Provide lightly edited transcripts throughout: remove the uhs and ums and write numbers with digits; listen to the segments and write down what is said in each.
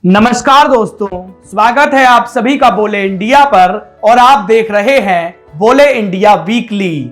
नमस्कार दोस्तों, स्वागत है आप सभी का बोले इंडिया पर और आप देख रहे हैं बोले इंडिया वीकली।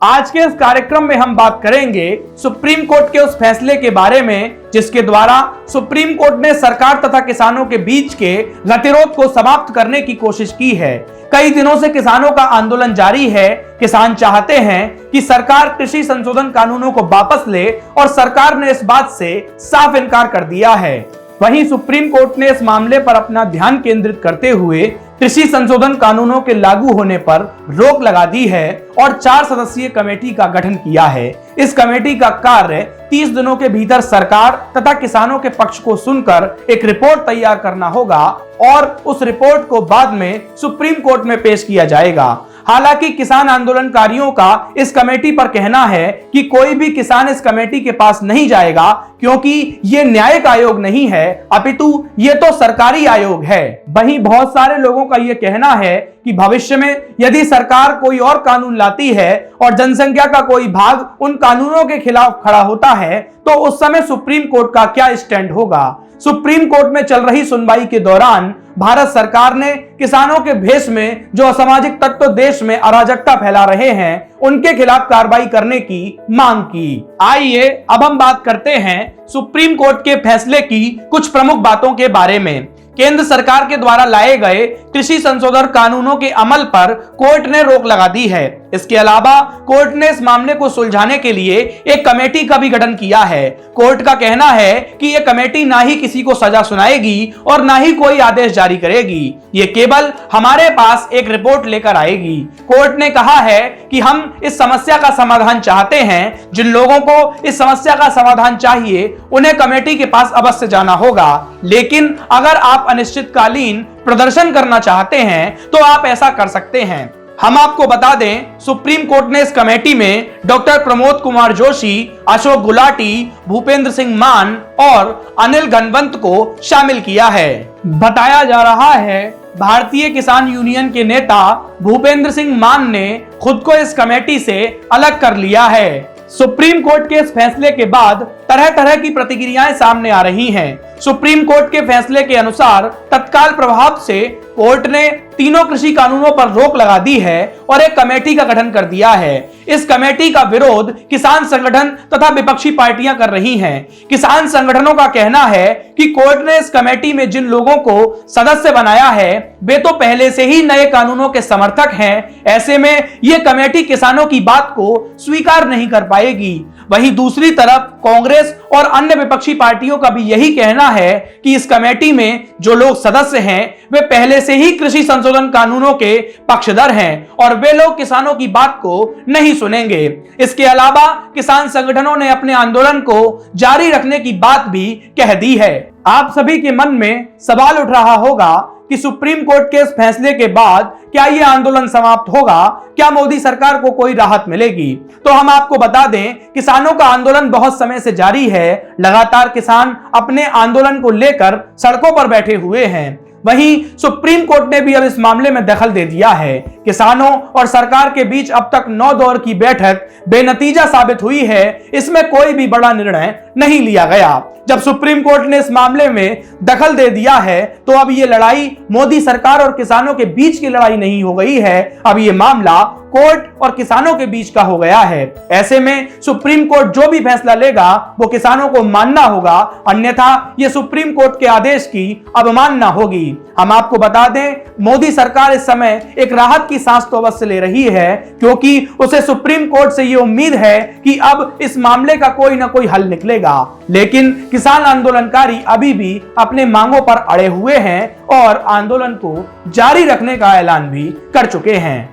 आज के इस कार्यक्रम में हम बात करेंगे सुप्रीम कोर्ट के उस फैसले के बारे में जिसके द्वारा सुप्रीम कोर्ट ने सरकार तथा किसानों के बीच के गतिरोध को समाप्त करने की कोशिश की है। कई दिनों से किसानों का आंदोलन जारी है। किसान चाहते हैं कि सरकार कृषि संशोधन कानूनों को वापस ले और सरकार ने इस बात से साफ इनकार कर दिया है। वहीं सुप्रीम कोर्ट ने इस मामले पर अपना ध्यान केंद्रित करते हुए कृषि संशोधन कानूनों के लागू होने पर रोक लगा दी है और 4 सदस्यीय कमेटी का गठन किया है। इस कमेटी का कार्य 30 दिनों के भीतर सरकार तथा किसानों के पक्ष को सुनकर एक रिपोर्ट तैयार करना होगा और उस रिपोर्ट को बाद में सुप्रीम कोर्ट में पेश किया जाएगा। हालांकि किसान आंदोलनकारियों का इस कमेटी पर कहना है कि कोई भी किसान इस कमेटी के पास नहीं जाएगा क्योंकि ये न्यायिक आयोग नहीं है, अपितु ये तो सरकारी आयोग है। वहीं बहुत सारे लोगों का ये कहना है कि भविष्य में यदि सरकार कोई और कानून लाती है और जनसंख्या का कोई भाग उन कानूनों के खिलाफ खड़ा होता है तो उस समय सुप्रीम कोर्ट का क्या स्टैंड होगा। सुप्रीम कोर्ट में चल रही सुनवाई के दौरान भारत सरकार ने किसानों के भेष में जो असामाजिक तत्व देश में अराजकता फैला रहे हैं उनके खिलाफ कार्रवाई करने की मांग की। आइए अब हम बात करते हैं सुप्रीम कोर्ट के फैसले की कुछ प्रमुख बातों के बारे में। केंद्र सरकार के द्वारा लाए गए कृषि संशोधन कानूनों के अमल पर कोर्ट ने रोक लगा दी है। इसके अलावा कोर्ट ने इस मामले को सुलझाने के लिए एक कमेटी का भी गठन किया है। कोर्ट का कहना है कि यह कमेटी ना ही किसी को सजा सुनाएगी और ना ही कोई आदेश जारी करेगी, ये केवल हमारे पास एक रिपोर्ट लेकर आएगी। कोर्ट ने कहा है कि हम इस समस्या का समाधान चाहते हैं। जिन लोगों को इस समस्या का समाधान चाहिए उन्हें कमेटी के पास अवश्य जाना होगा, लेकिन अगर आप अनिश्चितकालीन प्रदर्शन करना चाहते हैं तो आप ऐसा कर सकते हैं। हम आपको बता दें, सुप्रीम कोर्ट ने इस कमेटी में डॉक्टर प्रमोद कुमार जोशी, अशोक गुलाटी, भूपेंद्र सिंह मान और अनिल घनवंत को शामिल किया है। बताया जा रहा है भारतीय किसान यूनियन के नेता भूपेंद्र सिंह मान ने खुद को इस कमेटी से अलग कर लिया है। सुप्रीम कोर्ट के इस फैसले के बाद तरह तरह की प्रतिक्रियाएं सामने आ रही हैं। सुप्रीम कोर्ट के फैसले के अनुसार तत्काल प्रभाव से कोर्ट ने तीनों कृषि कानूनों पर रोक लगा दी है और एक कमेटी का गठन कर दिया है। इस कमेटी का विरोध किसान संगठन तथा विपक्षी पार्टियां कर रही हैं। किसान संगठनों का कहना है कि कोर्ट ने इस कमेटी में जिन लोगों को सदस्य बनाया है वे तो पहले से ही नए कानूनों के समर्थक हैं। ऐसे में यह कमेटी किसानों की बात को स्वीकार नहीं कर पाएगी। वहीं दूसरी तरफ कांग्रेस और अन्य विपक्षी पार्टियों का भी यही कहना है कि इस कमेटी में जो लोग सदस्य हैं वे पहले से ही कृषि संशोधन कानूनों के पक्षधर हैं और वे लोग किसानों की बात को नहीं सुनेंगे। इसके अलावा किसान संगठनों ने अपने आंदोलन को जारी रखने की बात भी कह दी है। आप सभी के मन में सवाल उठ रहा होगा कि सुप्रीम कोर्ट के इस फैसले के बाद क्या यह आंदोलन समाप्त होगा, क्या मोदी सरकार को कोई राहत मिलेगी। तो हम आपको बता दें, किसानों का आंदोलन बहुत समय से जारी है। लगातार किसान अपने आंदोलन को लेकर सड़कों पर बैठे हुए हैं। वहीं सुप्रीम कोर्ट ने भी अब इस मामले में दखल दे दिया है। किसानों और सरकार के बीच अब तक 9 दौर की बैठक बेनतीजा साबित हुई है। इसमें कोई भी बड़ा निर्णय नहीं लिया गया। जब सुप्रीम कोर्ट ने इस मामले में दखल दे दिया है तो अब ये लड़ाई मोदी सरकार और किसानों के बीच की लड़ाई नहीं हो गई है, अब ये मामला कोर्ट और किसानों के बीच का हो गया है। ऐसे में सुप्रीम कोर्ट जो भी फैसला लेगा वो किसानों को मानना होगा, अन्यथा ये सुप्रीम कोर्ट के आदेश की अवमानना होगी। हम आपको बता दें, मोदी सरकार इस समय एक राहत की सांस तो अवश्य ले रही है क्योंकि उसे सुप्रीम कोर्ट से ये उम्मीद है कि अब इस मामले का कोई ना कोई हल निकलेगा। लेकिन किसान आंदोलनकारी अभी भी अपने मांगों पर अड़े हुए हैं और आंदोलन को जारी रखने का ऐलान भी कर चुके हैं।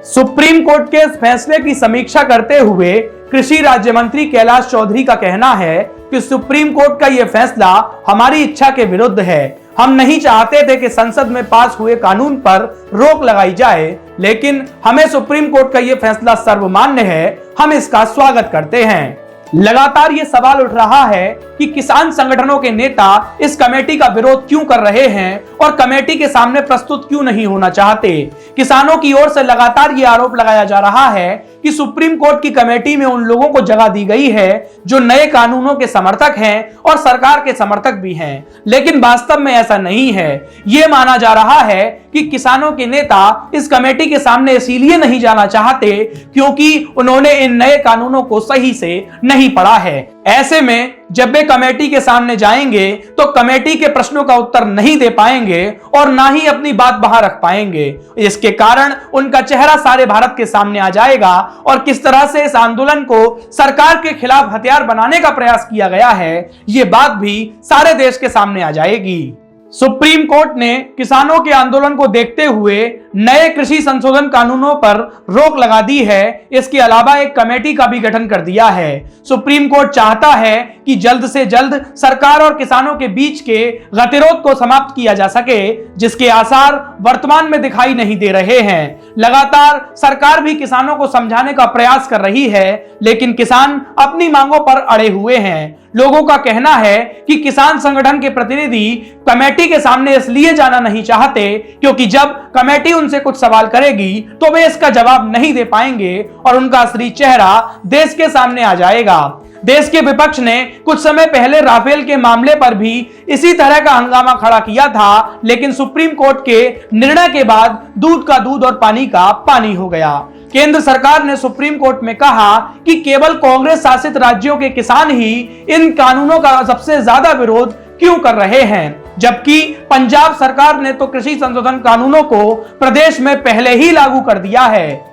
सुप्रीम कोर्ट के इस फैसले की समीक्षा करते हुए कृषि राज्य मंत्री कैलाश चौधरी का कहना है कि सुप्रीम कोर्ट का यह फैसला हमारी इच्छा के विरुद्ध है। हम नहीं चाहते थे कि संसद में पास हुए कानून पर रोक लगाई जाए, लेकिन हमें सुप्रीम कोर्ट का यह फैसला सर्वमान्य है। हम इसका स्वागत करते हैं। लगातार ये सवाल उठ रहा है कि किसान संगठनों के नेता इस कमेटी का विरोध क्यों कर रहे हैं और कमेटी के सामने प्रस्तुत क्यों नहीं होना चाहते। किसानों की ओर से लगातार ये आरोप लगाया जा रहा है कि कि सुप्रीम कोर्ट की कमेटी में उन लोगों को जगह दी गई है जो नए कानूनों के समर्थक हैं और सरकार के समर्थक भी हैं, लेकिन वास्तव में ऐसा नहीं है। यह माना जा रहा है कि किसानों के नेता इस कमेटी के सामने इसीलिए नहीं जाना चाहते क्योंकि उन्होंने इन नए कानूनों को सही से नहीं पढ़ा है। ऐसे में जब वे कमेटी के सामने जाएंगे तो कमेटी के प्रश्नों का उत्तर नहीं दे पाएंगे और ना ही अपनी बात बाहर रख पाएंगे। इसके कारण उनका चेहरा सारे भारत के सामने आ जाएगा और किस तरह से इस आंदोलन को सरकार के खिलाफ हथियार बनाने का प्रयास किया गया है, ये बात भी सारे देश के सामने आ जाएगी। सुप्रीम कोर्ट ने किसानों के आंदोलन को देखते हुए नए कृषि संशोधन कानूनों पर रोक लगा दी है। इसके अलावा एक कमेटी का भी गठन कर दिया है। सुप्रीम कोर्ट चाहता है कि जल्द से जल्द सरकार और किसानों के बीच के गतिरोध को समाप्त किया जा सके, जिसके आसार वर्तमान में दिखाई नहीं दे रहे हैं। लगातार सरकार भी किसानों को समझाने का प्रयास कर रही है, लेकिन किसान अपनी मांगों पर अड़े हुए हैं। लोगों का कहना है कि किसान संगठन के प्रतिनिधि कमेटी के सामने इसलिए जाना नहीं चाहते क्योंकि जब कमेटी उनसे कुछ सवाल करेगी तो वे इसका जवाब नहीं दे पाएंगे और उनका असली चेहरा देश के सामने आ जाएगा। देश के विपक्ष ने कुछ समय पहले राफेल के मामले पर भी इसी तरह का हंगामा खड़ा किया था, लेकिन सुप्रीम कोर्ट के निर्णय के बाद दूध का दूध और पानी का पानी हो गया। केंद्र सरकार ने सुप्रीम कोर्ट में कहा कि केवल कांग्रेस शासित राज्यों के किसान ही इन कानूनों का सबसे ज्यादा विरोध क्यों कर रहे हैं, जबकि पंजाब सरकार ने तो कृषि संशोधन कानूनों को प्रदेश में पहले ही लागू कर दिया है।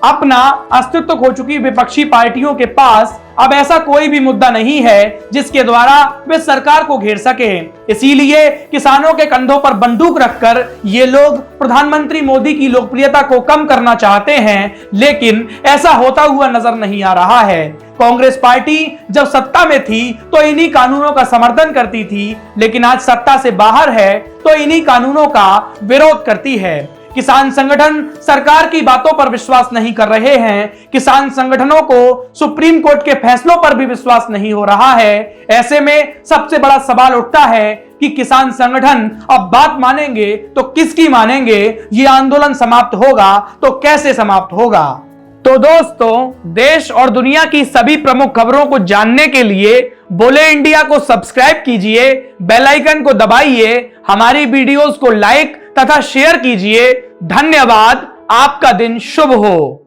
अपना अस्तित्व खो चुकी विपक्षी पार्टियों के पास अब ऐसा कोई भी मुद्दा नहीं है जिसके द्वारा वे सरकार को घेर सके। इसीलिए किसानों के कंधों पर बंदूक रखकर ये लोग प्रधानमंत्री मोदी की लोकप्रियता को कम करना चाहते हैं, लेकिन ऐसा होता हुआ नजर नहीं आ रहा है। कांग्रेस पार्टी जब सत्ता में थी तो इन्हीं कानूनों का समर्थन करती थी, लेकिन आज सत्ता से बाहर है तो इन्हीं कानूनों का विरोध करती है। किसान संगठन सरकार की बातों पर विश्वास नहीं कर रहे हैं। किसान संगठनों को सुप्रीम कोर्ट के फैसलों पर भी विश्वास नहीं हो रहा है। ऐसे में सबसे बड़ा सवाल उठता है कि किसान संगठन अब बात मानेंगे तो किसकी मानेंगे? ये आंदोलन समाप्त होगा तो कैसे समाप्त होगा? तो दोस्तों, देश और दुनिया की सभी प्रमुख खबरों को जानने के लिए बोले इंडिया को सब्सक्राइब कीजिए, बेल आइकन को दबाइए, हमारी वीडियोस को लाइक तथा शेयर कीजिए। धन्यवाद। आपका दिन शुभ हो।